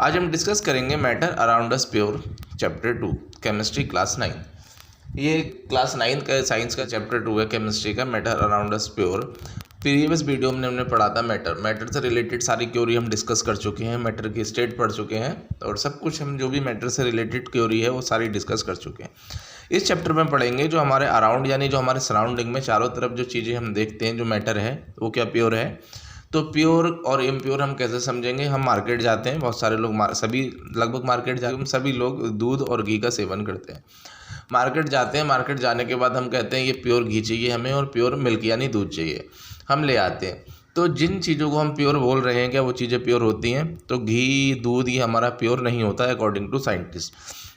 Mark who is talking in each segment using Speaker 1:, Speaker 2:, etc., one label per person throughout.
Speaker 1: आज हम डिस्कस करेंगे matter around us pure chapter 2 chemistry class 9। ये क्लास 9 का साइंस का चैप्टर 2 है केमिस्ट्री का, matter around us pure. Previous video में हमने पढ़ा था मैटर से रिलेटेड सारी क्योरी हम डिस्कस कर चुके हैं, मैटर की स्टेट पढ़ चुके हैं और सब कुछ हम जो भी मैटर से रिलेटेड क्योरी है वो सारी डिस्कस कर चुके हैं। इस चैप्टर में पढ़ेंगे जो हमारे अराउंड यानी जो हमारे सराउंडिंग में चारों तरफ जो चीज़ें हम देखते हैं, जो मैटर है वो क्या प्योर है। तो प्योर और इम्प्योर हम कैसे समझेंगे। हम मार्केट जाते हैं, बहुत सारे लोग सभी लगभग मार्केट जाके हम सभी लोग दूध और घी का सेवन करते हैं। मार्केट जाते हैं, मार्केट जाने के बाद हम कहते हैं ये प्योर घी चाहिए हमें और प्योर मिल्क यानी दूध चाहिए, हम ले आते हैं। तो जिन चीज़ों को हम प्योर बोल रहे हैं क्या वो चीज़ें प्योर होती हैं? तो घी दूध ये हमारा प्योर नहीं होता है अकॉर्डिंग टू साइंटिस्ट।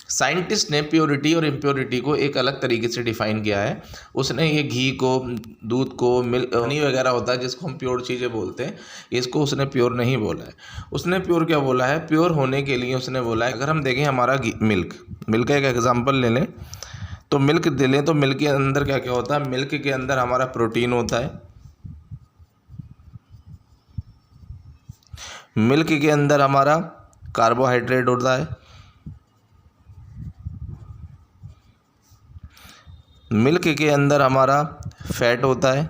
Speaker 1: साइंटिस्ट ने प्योरिटी और इम्प्योरिटी को एक अलग तरीके से डिफाइन किया है। उसने ये घी को, दूध को, मिल्क हनी वगैरह होता है जिसको हम प्योर चीज़ें बोलते हैं, इसको उसने प्योर नहीं बोला है। उसने प्योर क्या बोला है? प्योर होने के लिए उसने बोला है, अगर हम देखें हमारा मिल्क का एक एग्जाम्पल ले लें तो मिल्क ले लें तो मिल्क के अंदर क्या क्या होता है? मिल्क के अंदर हमारा प्रोटीन होता है, मिल्क के अंदर हमारा कार्बोहाइड्रेट होता है, मिल्क के अंदर हमारा फैट होता है।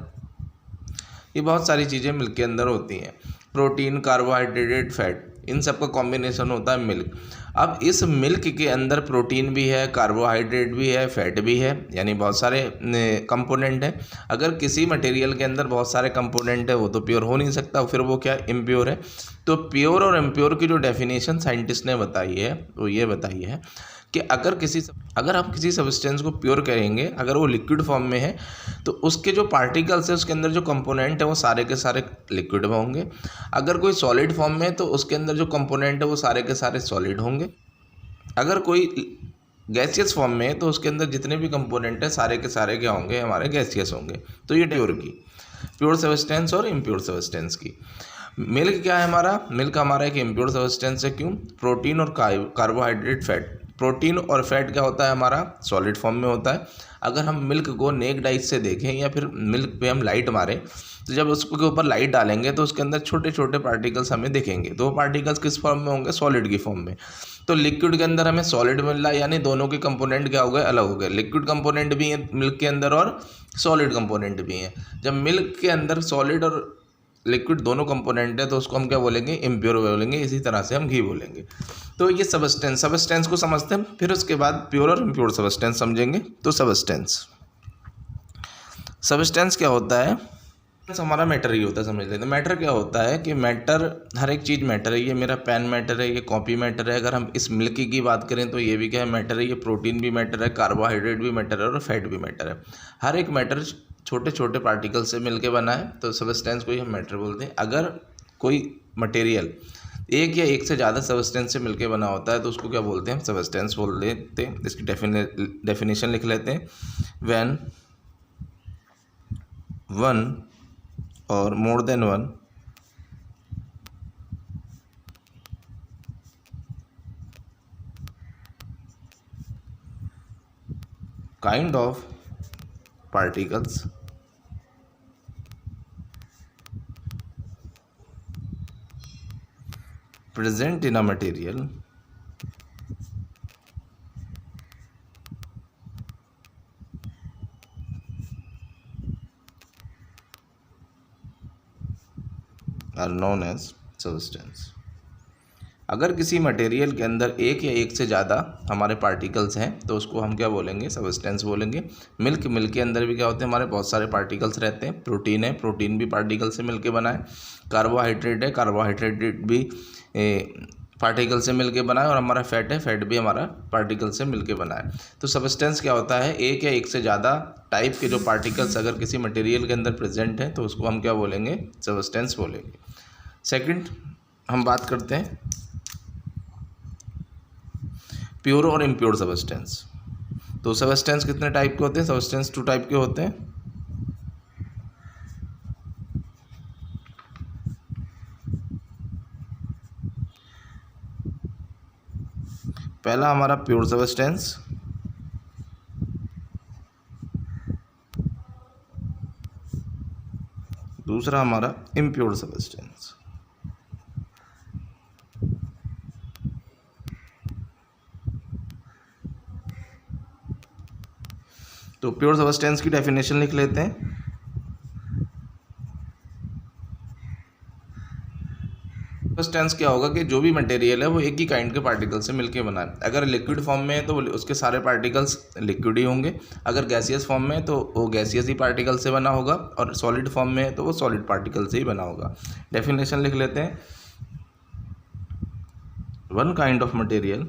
Speaker 1: ये बहुत सारी चीज़ें मिल्क के अंदर होती हैं, प्रोटीन, कार्बोहाइड्रेट, फैट, इन सब का कॉम्बिनेशन होता है मिल्क। अब इस मिल्क के अंदर प्रोटीन भी है, कार्बोहाइड्रेट भी है, फैट भी है, यानी बहुत सारे कंपोनेंट हैं। अगर किसी मटेरियल के अंदर बहुत सारे कंपोनेंट है वो तो प्योर हो नहीं सकता, फिर वो क्या इम्प्योर है। तो प्योर और इम्प्योर की जो डेफिनेशन साइंटिस्ट ने बताई है वो ये बताई है कि अगर आप किसी सब्सटेंस को प्योर करेंगे, अगर वो लिक्विड फॉर्म में है तो उसके जो पार्टिकल्स है, उसके अंदर जो कंपोनेंट है वो सारे के सारे लिक्विड में होंगे। अगर कोई सॉलिड फॉर्म में है तो उसके अंदर जो कंपोनेंट है वो सारे के सारे सॉलिड होंगे। अगर कोई गैसियस फॉर्म में है तो उसके अंदर जितने भी कंपोनेंट है सारे के सारे क्या होंगे? हमारे गैसियस होंगे। तो ये प्योर सब्सटेंस और इम्प्योर सब्सटेंस की। मिल्क क्या है हमारा? मिल्क हमारा एक इम्प्योर सब्सटेंस है। क्यों? प्रोटीन और कार्बोहाइड्रेट, फैट। प्रोटीन और फैट क्या होता है हमारा? सॉलिड फॉर्म में होता है। अगर हम मिल्क को नेक्ड आइज से देखें या फिर मिल्क पे हम लाइट मारें तो जब उसके ऊपर लाइट डालेंगे तो उसके अंदर छोटे छोटे पार्टिकल्स हमें दिखेंगे। तो वो पार्टिकल्स किस फॉर्म में होंगे? सॉलिड की फॉर्म में। तो लिक्विड के अंदर हमें सॉलिड मिल रहा है, यानी दोनों के कंपोनेंट क्या हो गए? अलग हो गए। लिक्विड कंपोनेंट भी है मिल्क के अंदर और सॉलिड कंपोनेंट भी हैं। जब मिल्क के अंदर सॉलिड और लिक्विड दोनों कंपोनेंट है तो उसको हम क्या बोलेंगे? इम्प्योर बोलेंगे। इसी तरह से हम घी बोलेंगे। तो ये सबस्टेंस को समझते हैं, फिर उसके बाद प्योर और इम्प्योर सबस्टेंस समझेंगे। तो सबस्टेंस क्या होता है? हमारा मैटर ही होता है, समझ लेते हैं। मैटर क्या होता है कि मैटर, हर एक चीज़ मैटर है। ये मेरा पेन मैटर है, ये कॉपी मैटर है। अगर हम इस मिल्क की बात करें तो ये भी क्या है? मैटर है। ये प्रोटीन भी मैटर है, कार्बोहाइड्रेट भी मैटर है और फैट भी मैटर है। हर एक मैटर छोटे छोटे पार्टिकल से मिलके बना है, तो सबस्टेंस को ही हम मैटर बोलते हैं। अगर कोई मटेरियल एक या एक से ज़्यादा सबस्टेंस से मिलके बना होता है तो उसको क्या बोलते हैं? हम सबस्टेंस बोल लेते हैं। इसकी डेफिनेशन लिख लेते हैं। व्हेन वन और more then one kind of particles present in a material are known as substance। अगर किसी मटेरियल के अंदर एक या एक से ज़्यादा हमारे पार्टिकल्स हैं तो उसको हम क्या बोलेंगे? सबस्टेंस बोलेंगे। मिल्क के अंदर भी क्या होते हैं? हमारे बहुत सारे पार्टिकल्स रहते हैं। प्रोटीन है, प्रोटीन भी पार्टिकल से मिलके बना है। कार्बोहाइड्रेट है, कार्बोहाइड्रेट भी पार्टिकल से मिलके बना है। और हमारा फैट है, फैट भी हमारा पार्टिकल से मिलके बना है। तो सबस्टेंस क्या होता है? एक या एक से ज़्यादा टाइप के जो पार्टिकल्स अगर किसी मटेरियल के अंदर प्रेजेंट हैं तो उसको हम क्या बोलेंगे? सबस्टेंस बोलेंगे। सेकंड हम बात करते हैं प्योर और इम्प्योर सबस्टेंस। तो सबस्टेंस कितने टाइप के होते हैं? सबस्टेंस 2 टाइप के होते हैं। पहला हमारा प्योर सबस्टेंस, दूसरा हमारा इम्प्योर सबस्टेंस। तो प्योर सब्सटेंस की डेफिनेशन लिख लेते हैं। सब्सटेंस क्या होगा कि जो भी मटेरियल है वो एक ही काइंड के पार्टिकल से मिलके बना है। अगर लिक्विड फॉर्म में है तो उसके सारे पार्टिकल्स लिक्विड ही होंगे, अगर गैसियस फॉर्म में है तो वो गैसियस ही पार्टिकल से बना होगा, और सॉलिड फॉर्म में है तो वो सॉलिड पार्टिकल से ही बना होगा। डेफिनेशन लिख लेते हैं। One kind of material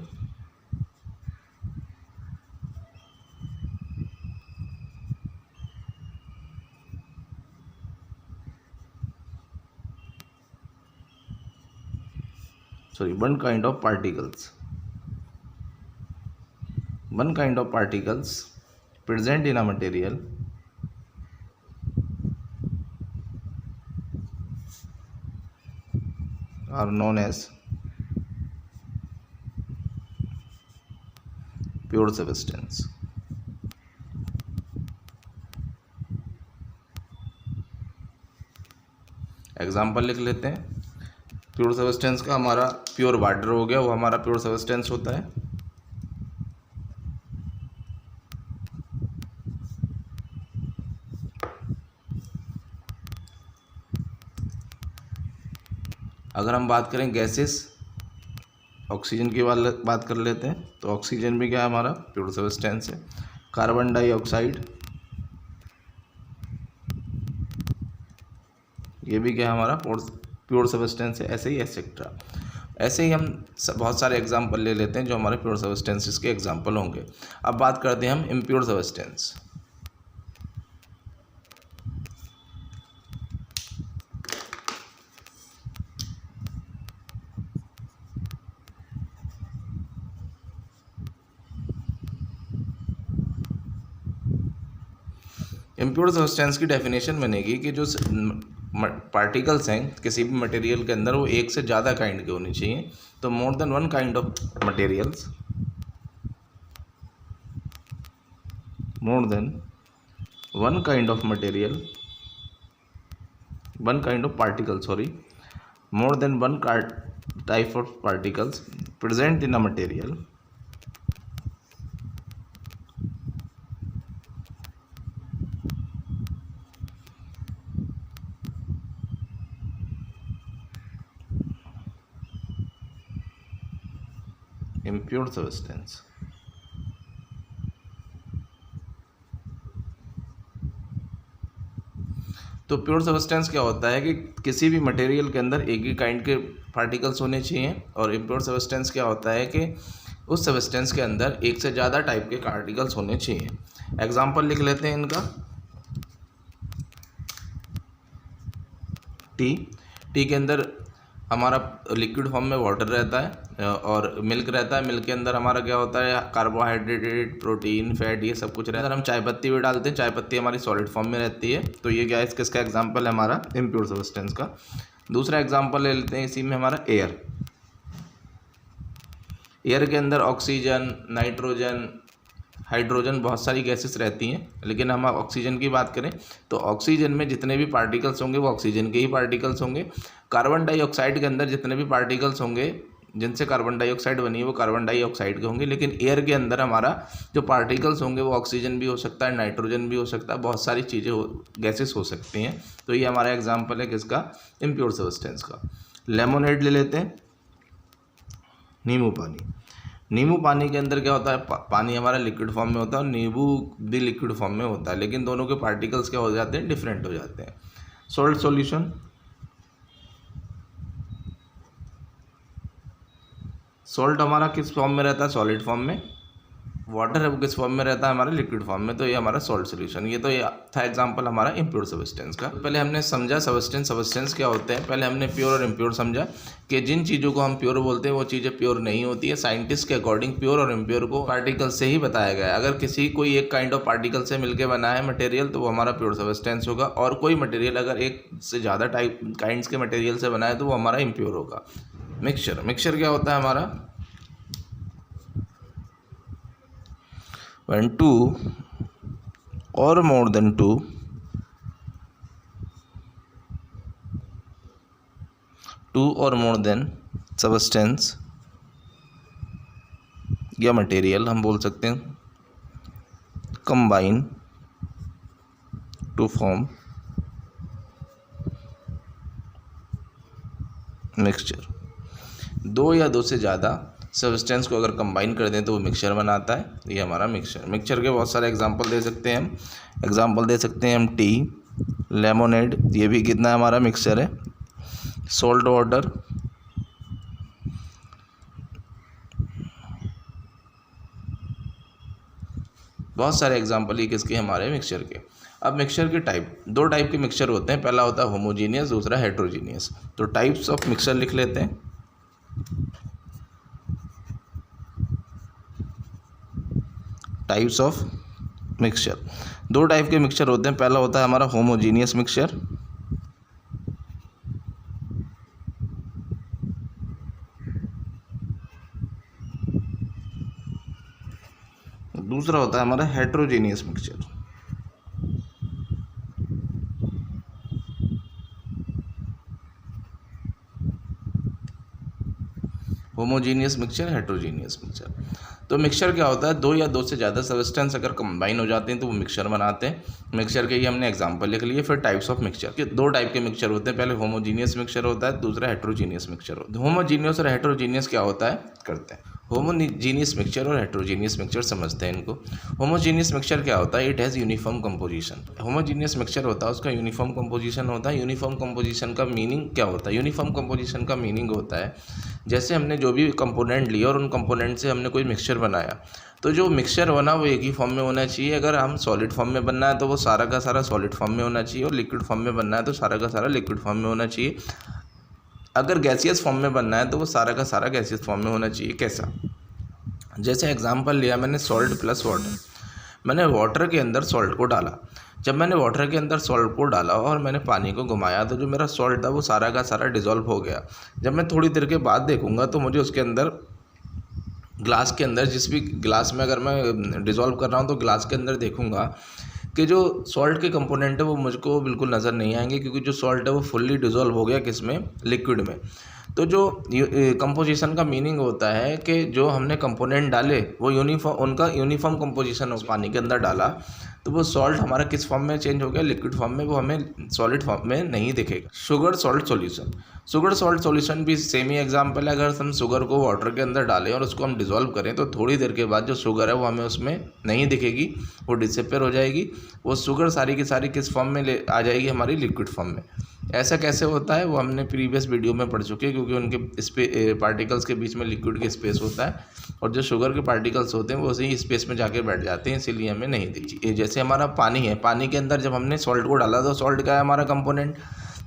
Speaker 1: one kind of particles present in a material are known as pure substance। Example लिख लेते हैं। प्योर सब्सटेंस का हमारा प्योर वाटर हो गया, वो हमारा प्योर सब्सटेंस होता है। अगर हम बात करें गैसेस, ऑक्सीजन की बात कर लेते हैं, तो ऑक्सीजन भी क्या है हमारा प्योर सब्सटेंस है। कार्बन डाइऑक्साइड ये भी क्या है हमारा प्योर सब्सटेंस है। ऐसे ही एटसेट्रा, ऐसे ही हम बहुत सारे एग्जाम्पल ले लेते हैं जो हमारे प्योर सब्सटेंसेस के एग्जाम्पल होंगे। अब बात करते हैं हम इम्प्योर सब्सटेंस। इम्प्योर सब्सटेंस की डेफिनेशन बनेगी कि जो पार्टिकल्स हैं किसी भी मटेरियल के अंदर वो एक से ज़्यादा काइंड के होने चाहिए। तो more than one kind of materials, more than one kind of material, one kind of particle, sorry, more than one type of particles present in a material impure substance। तो प्योर सब्सटेंस क्या होता है कि किसी भी material के अंदर एक ही काइंड के पार्टिकल्स होने चाहिए, और इम्प्योर सब्सटेंस क्या होता है कि उस सब्सटेंस के अंदर एक से ज़्यादा टाइप के पार्टिकल्स होने चाहिए। एग्जाम्पल लिख लेते हैं इनका। टी के अंदर हमारा लिक्विड फॉर्म में वाटर रहता है और मिल्क रहता है। मिल्क के अंदर हमारा क्या होता है कार्बोहाइड्रेट, प्रोटीन, फैट, ये सब कुछ रहता है। हम चाय पत्ती भी डालते हैं, चाय पत्ती हमारी सॉलिड फॉर्म में रहती है। तो ये क्या है, किसका एग्जांपल है हमारा इम्प्योर सब्सटेंस का। दूसरा एग्जांपल ले लेते हैं इसी में हमारा एयर। एयर के अंदर ऑक्सीजन, नाइट्रोजन, हाइड्रोजन, बहुत सारी गैसेस रहती हैं, लेकिन हम ऑक्सीजन की बात करें तो ऑक्सीजन में जितने भी पार्टिकल्स होंगे वो ऑक्सीजन के ही पार्टिकल्स होंगे। कार्बन डाइऑक्साइड के अंदर जितने भी पार्टिकल्स होंगे जिनसे कार्बन डाइऑक्साइड बनी है वो कार्बन डाइऑक्साइड के होंगे। लेकिन एयर के अंदर हमारा जो पार्टिकल्स होंगे वो ऑक्सीजन भी हो सकता है, नाइट्रोजन भी हो सकता है, बहुत सारी चीज़ें गैसेस हो सकती हैं। तो ये हमारा एग्जाम्पल है किसका, इम्प्योर सब्सटेंस का। लेमोनेड ले लेते हैं, नींबू पानी। नींबू पानी के अंदर क्या होता है, पानी हमारा लिक्विड फॉर्म में होता है और नींबू भी लिक्विड फॉर्म में होता है, लेकिन दोनों के पार्टिकल्स क्या हो जाते हैं, डिफरेंट हो जाते हैं। सॉल्ट सॉल्यूशन, सॉल्ट हमारा किस फॉर्म में रहता है, सॉलिड फॉर्म में। वाटर है वो किस फॉर्म में रहता है, हमारा लिक्विड फॉर्म में। तो ये हमारा सॉल्ट सॉल्यूशन। ये तो ये था एग्जांपल हमारा इम्प्योर सब्सटेंस का। पहले हमने समझा सब्सटेंस क्या होते हैं। पहले हमने प्योर और इम्प्योर समझा कि जिन चीज़ों को हम प्योर बोलते हैं वो चीज़ें प्योर नहीं होती है। साइंटिस्ट के अकॉर्डिंग प्योर और इम्प्योर को पार्टिकल से ही बताया गया है। अगर किसी कोई एक काइंड ऑफ पार्टिकल से मिलकर बना है मटेरियल तो वो हमारा प्योर सब्सटेंस होगा, और कोई मटेरियल अगर एक से ज़्यादा काइंड्स के मटेरियल से बना है तो वो हमारा इम्प्योर होगा। मिक्सचर क्या होता है हमारा, when two or more than two or more than substance या मटेरियल हम बोल सकते हैं combine टू फॉर्म मिक्सचर। दो या दो से ज़्यादा सब्सटेंस को अगर कंबाइन कर दें तो वो मिक्सचर बनाता है। ये हमारा मिक्सचर के बहुत सारे एग्जांपल दे सकते हैं हम टी, लेमोनेड, ये भी कितना हमारा मिक्सचर है। सॉल्ट वाटर, बहुत सारे एग्जांपल ही किसके, हमारे मिक्सचर के। अब मिक्सचर के दो टाइप के मिक्सचर होते हैं, पहला होता है होमोजीनियस, दूसरा हेट्रोजीनियस। तो टाइप्स ऑफ मिक्सचर लिख लेते हैं। टाइप्स ऑफ मिक्सचर, दो टाइप के मिक्सचर होते हैं, पहला होता है हमारा होमोजीनियस मिक्सचर, दूसरा होता है हमारा heterogeneous mixture. Homogeneous mixture, heterogeneous mixture. तो मिक्सचर क्या होता है, दो या दो से ज़्यादा सब्सटेंस अगर कंबाइन हो जाते हैं तो वो मिक्सचर बनाते हैं। मिक्सचर के ये हमने एग्जांपल लिख लिए। फिर टाइप्स ऑफ मिक्सचर के दो टाइप के मिक्सचर होते हैं, पहले होमोजीनियस मिक्सचर होता है, दूसरा हेट्रोजीनियस मिक्सचर होता है। होमोजीनियस और हेट्रोजीनियस क्या होता है, करते हैं। होमोजीनियस मिक्सचर और हेट्रोजीनियस मिक्सचर समझते हैं इनको। होमोजीनियस मिक्सचर क्या होता है, it has uniform composition. Homogeneous mixture होता है, उसका यूनिफॉर्म कंपोजिशन होता है। यूनिफॉर्म कंपोजिशन का मीनिंग क्या होता है, यूनिफॉर्म कंपोजिशन का मीनिंग होता है जैसे हमने जो भी कंपोनेंट लिए और उन कंपोनेंट से हमने कोई मिक्सचर बनाया, तो जो मिक्सचर बना वो एक ही फॉर्म में होना चाहिए। अगर हम सॉलिड फॉर्म में बनना है तो वो सारा का सारा सॉलिड फॉर्म में होना चाहिए, और लिक्विड फॉर्म में बनना है तो सारा का सारा लिक्विड फॉर्म में होना चाहिए। अगर गैसियस फॉर्म में बनना है तो वो सारा का सारा गैसियस फॉर्म में होना चाहिए। कैसा, जैसे एग्जांपल लिया मैंने सॉल्ट प्लस वाटर। मैंने वाटर के अंदर सॉल्ट को डाला। जब मैंने वाटर के अंदर सॉल्ट को डाला और मैंने पानी को घुमाया तो जो मेरा सॉल्ट था वो सारा का सारा डिज़ोल्व हो गया। जब मैं थोड़ी देर के बाद देखूंगा तो मुझे उसके अंदर, ग्लास के अंदर, जिस भी ग्लास में अगर मैं डिज़ोल्व कर रहा हूँ तो ग्लास के अंदर देखूंगा कि जो सॉल्ट के कंपोनेंट है वो मुझको बिल्कुल नज़र नहीं आएंगे, क्योंकि जो सॉल्ट है वो फुल्ली डिज़ोल्व हो गया किसमें, लिक्विड में। तो जो कंपोजिशन का मीनिंग होता है कि जो हमने कंपोनेंट डाले वो उनका यूनिफॉर्म कंपोजिशन उस पानी के अंदर डाला तो वो सॉल्ट हमारा किस फॉर्म में चेंज हो गया, लिक्विड फॉर्म में, वो हमें सॉलिड फॉर्म में नहीं दिखेगा। Sugar salt solution, sugar salt solution भी सेम ही एग्जांपल है। अगर हम शुगर को वाटर के अंदर डालें और उसको हम डिज़ोल्व करें तो थोड़ी देर के बाद जो शुगर है वो हमें उसमें नहीं दिखेगी, वो डिसअपीयर हो जाएगी। वो शुगर सारी की सारी किस फॉर्म में आ जाएगी, हमारी लिक्विड फॉर्म में। ऐसा कैसे होता है वो हमने प्रीवियस वीडियो में पढ़ चुके हैं, क्योंकि उनके पार्टिकल्स के बीच में लिक्विड के स्पेस होता है और जो शुगर के पार्टिकल्स होते हैं वो उसी स्पेस में जाके बैठ जाते हैं, इसीलिए हमें नहीं दिखती। जैसे हमारा पानी है, पानी के अंदर जब हमने सॉल्ट को डाला तो सॉल्ट का है हमारा कंपोनेंट।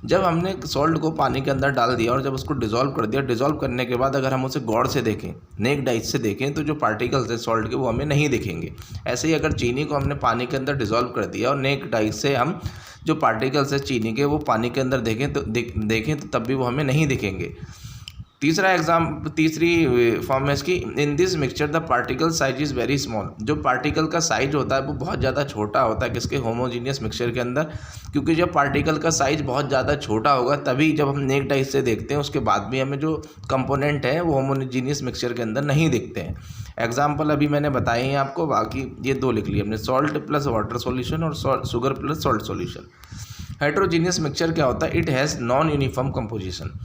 Speaker 1: जब हमने सॉल्ट को पानी के अंदर डाल दिया और जब उसको डिज़ोल्व कर दिया, डिज़ोल्व करने के बाद अगर हम उसे गौर से देखें, नेक्ड आइज से देखें, तो जो पार्टिकल्स हैं सॉल्ट के वो हमें नहीं दिखेंगे। ऐसे ही अगर चीनी को हमने पानी के अंदर डिज़ोल्व कर दिया और नेक्ड आइज से हम जो पार्टिकल्स है चीनी के वो पानी के अंदर देखें तो तब भी वो हमें नहीं दिखेंगे। तीसरी फॉर्म है इसकी, in this mixture the particle size is very small. जो पार्टिकल का साइज होता है वो बहुत ज़्यादा छोटा होता है किसके, होमोजीनियस मिक्सचर के अंदर। क्योंकि जब पार्टिकल का साइज बहुत ज़्यादा छोटा होगा तभी जब हम नेक्ड आइज से देखते हैं उसके बाद भी हमें जो कंपोनेंट है वो होमोजीनियस मिक्सचर के अंदर नहीं दिखते हैं। एग्जाम्पल अभी मैंने बताए हैं आपको, बाकी ये दो लिख लिए हमने, सॉल्ट प्लस वाटर सॉल्यूशन और sugar plus salt solution. Heterogeneous mixture क्या होता है, it has non uniform composition.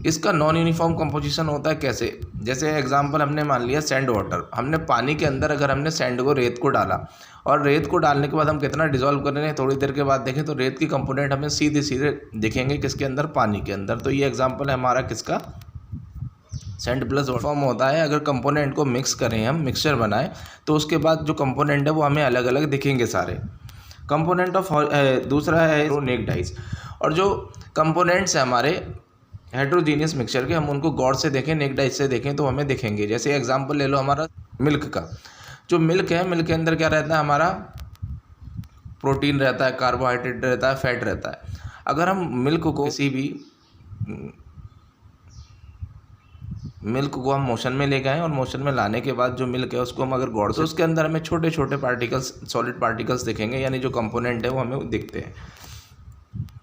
Speaker 1: इसका नॉन यूनिफॉर्म कंपोजिशन होता है कैसे, जैसे एग्जांपल हमने मान लिया सैंड वाटर। हमने पानी के अंदर अगर हमने सैंड को, रेत को डाला और रेत को डालने के बाद हम कितना डिज़ोल्व कर रहे हैं, थोड़ी देर के बाद देखें तो रेत की कंपोनेंट हमें सीधे सीधे दिखेंगे किसके अंदर, पानी के अंदर। तो ये एग्जांपल है हमारा किसका, सैंड प्लस फॉर्म होता है। अगर कंपोनेंट को मिक्स करें, हम मिक्सचर बनाएं तो उसके बाद जो कंपोनेंट है वो हमें अलग अलग दिखेंगे सारे। कंपोनेंट ऑफ दूसरा है नेक्ड आइज। और जो कंपोनेंट्स है हमारे हेट्रोजीनियस मिक्सचर के, हम उनको गौर से देखें, नेक्ड आइज से देखें तो हमें दिखेंगे। जैसे एग्जांपल ले लो हमारा मिल्क का। जो मिल्क है, मिल्क के अंदर क्या रहता है हमारा, प्रोटीन रहता है, कार्बोहाइड्रेट रहता है, फैट रहता है। अगर हम मिल्क को किसी भी मिल्क को हम मोशन में ले गए और मोशन में लाने के बाद जो मिल्क है उसको हम अगर गौर से, उसके अंदर हमें छोटे छोटे पार्टिकल्स, सॉलिड पार्टिकल्स दिखेंगे, यानी जो कंपोनेंट है वो हमें दिखते हैं।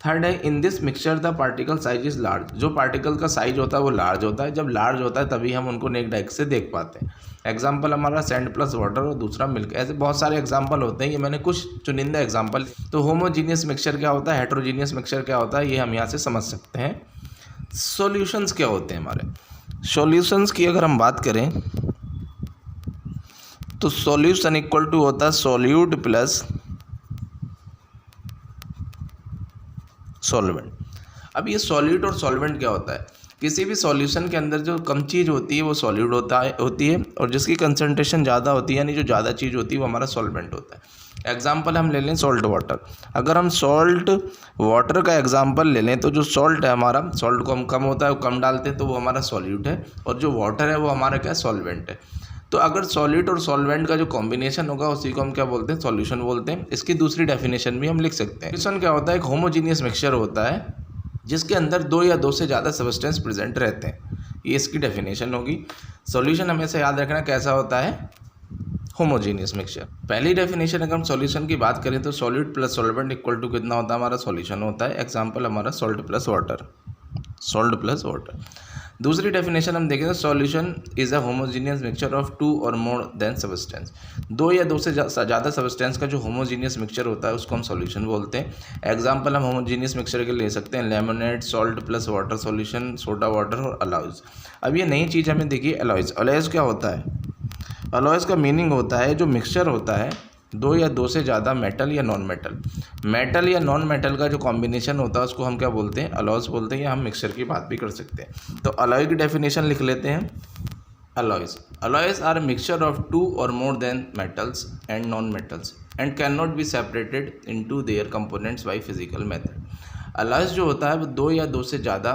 Speaker 1: थर्ड है in this mixture the particle size is large, जो पार्टिकल का साइज होता है वो लार्ज होता है, जब लार्ज होता है तभी हम उनको नेक्ड आई से देख पाते हैं। एग्जाम्पल हमारा सैंड प्लस वाटर और दूसरा मिल्क। ऐसे बहुत सारे एग्जाम्पल होते हैं, ये मैंने कुछ चुनिंदा एग्जाम्पल। तो होमोजीनियस मिक्सचर क्या होता है, हेट्रोजीनियस मिक्सचर क्या होता है, ये हम यहाँ से समझ सकते हैं। सॉल्यूशंस क्या होते हैं हमारे, सॉल्यूशंस की अगर हम बात करें तो सॉल्यूशन इक्वल टू होता है सॉल्यूट प्लस सॉल्वेंट। अब ये सॉल्यूट और सॉल्वेंट क्या होता है, किसी भी सॉल्यूशन के अंदर जो कम चीज़ होती है वो सॉल्यूट होती है और जिसकी कंसंट्रेशन ज़्यादा होती है यानी जो ज़्यादा चीज़ होती है वो हमारा सॉल्वेंट होता है। एग्जाम्पल हम ले लें सॉल्ट वाटर। अगर हम सॉल्ट वाटर का एग्जाम्पल ले लें तो जो सॉल्ट है हमारा, सॉल्ट को हम कम होता है वो कम डालते हैं तो वो हमारा सॉल्यूट है, और जो वाटर है वो हमारा क्या सॉल्वेंट है। तो अगर सॉल्यूट और सॉल्वेंट का जो कॉम्बिनेशन होगा उसी को हम क्या बोलते हैं, सॉल्यूशन बोलते हैं। इसकी दूसरी डेफिनेशन भी हम लिख सकते हैं। सॉल्यूशन क्या होता है, एक होमोजीनियस मिक्सचर होता है जिसके अंदर दो या दो से ज़्यादा सब्सटेंस प्रेजेंट रहते हैं, ये इसकी डेफिनेशन होगी। सॉल्यूशन हमेशा याद रखना कैसा होता है, होमोजीनियस मिक्सचर। पहली डेफिनेशन अगर हम सॉल्यूशन की बात करें तो solute plus solvent equal to कितना होता है, हमारा सॉल्यूशन होता है। एग्जाम्पल हमारा salt plus water, salt plus water. दूसरी डेफिनेशन हम देखें तो solution is a homogeneous mixture of two और मोर देन सब्सटेंस। दो या दो से ज़्यादा सब्सटेंस का जो होमोजीनियस मिक्सचर होता है उसको हम सॉल्यूशन बोलते हैं। एग्जांपल हम होमोजीनियस मिक्सचर के ले सकते हैं lemonade, salt plus water solution, soda water और अलॉयज़। अब ये नई चीज़ हमें देखिए अलॉयज़। अलॉयज़ क्या होता है, अलॉयज़ का मीनिंग होता है जो मिक्सचर होता है दो या दो से ज़्यादा मेटल या नॉन मेटल, मेटल या नॉन मेटल का जो कॉम्बिनेशन होता है उसको हम क्या बोलते हैं, अलॉयज़ बोलते हैं, या हम मिक्सचर की बात भी कर सकते हैं। तो अलॉय की डेफिनेशन लिख लेते हैं। Alloys, alloys are mixture of two और more than metals and non metals and can not be separated into their components by physical method. Alloys जो होता है वो दो या दो से ज़्यादा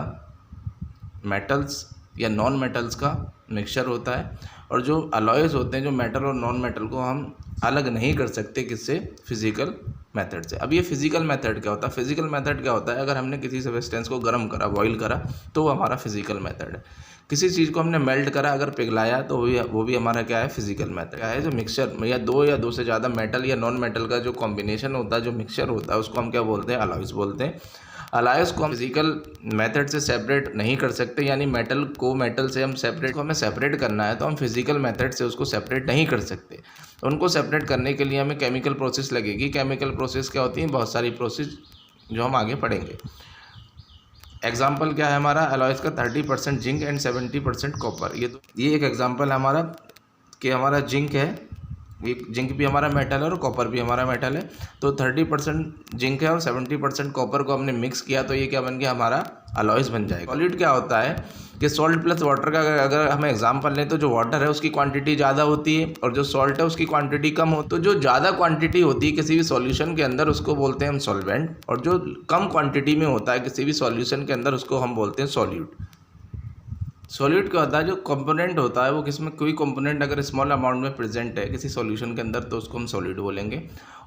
Speaker 1: मेटल्स या नॉन मेटल्स का मिक्सचर होता है, और जो अलॉयज़ होते हैं जो मेटल और नॉन मेटल को हम अलग नहीं कर सकते किससे, फिजिकल मेथड से। अब ये फिजिकल मेथड क्या होता है, फिजिकल मेथड क्या होता है, अगर हमने किसी सब्सटेंस को गर्म करा, बॉईल करा तो वो हमारा फिजिकल मेथड है। किसी चीज़ को हमने मेल्ट करा, अगर पिघलाया तो वो भी हमारा क्या है, फिजिकल मेथड क्या है। जो मिक्सचर या दो से ज़्यादा मेटल या नॉन मेटल का जो कॉम्बिनेशन होता है, जो मिक्सचर होता है, उसको हम क्या बोलते हैं, अलॉयज़ बोलते हैं। अलॉयज़ को हम फिजिकल मेथड से सेपरेट नहीं कर सकते, यानी मेटल को मेटल से हम सेपरेट को हमें सेपरेट करना है तो हम फिजिकल मेथड से उसको सेपरेट नहीं कर सकते। उनको सेपरेट करने के लिए हमें केमिकल प्रोसेस लगेगी। केमिकल प्रोसेस क्या होती है, बहुत सारी प्रोसेस जो हम आगे पढ़ेंगे। एग्जाम्पल क्या है हमारा, अलॉयज़ का 30% जिंक एंड 70% कॉपर। ये एक एग्जाम्पल है हमारा कि हमारा जिंक है, ये जिंक भी हमारा मेटल है और कॉपर भी हमारा मेटल है। तो 30% जिंक है और 70% कॉपर को हमने मिक्स किया तो ये क्या बन गया, हमारा अलॉयज़ बन जाएगा। सॉलिड क्या होता है कि सॉल्ट प्लस वाटर का अगर हम एग्जांपल लें तो जो वाटर है उसकी क्वांटिटी ज़्यादा होती है और जो सॉल्ट है उसकी क्वांटिटी कम होती है। तो जो ज़्यादा क्वांटिटी होती है किसी भी सॉल्यूशन के अंदर उसको बोलते हैं हम सॉल्वेंट, और जो कम क्वांटिटी में होता है किसी भी सॉल्यूशन के अंदर उसको हम बोलते हैं सॉल्यूट। सॉल्यूट क्या होता है, जो कंपोनेंट होता है वो किसमें, कोई कंपोनेंट अगर स्मॉल अमाउंट में प्रेजेंट है किसी सॉल्यूशन के अंदर तो उसको हम सॉलिड बोलेंगे,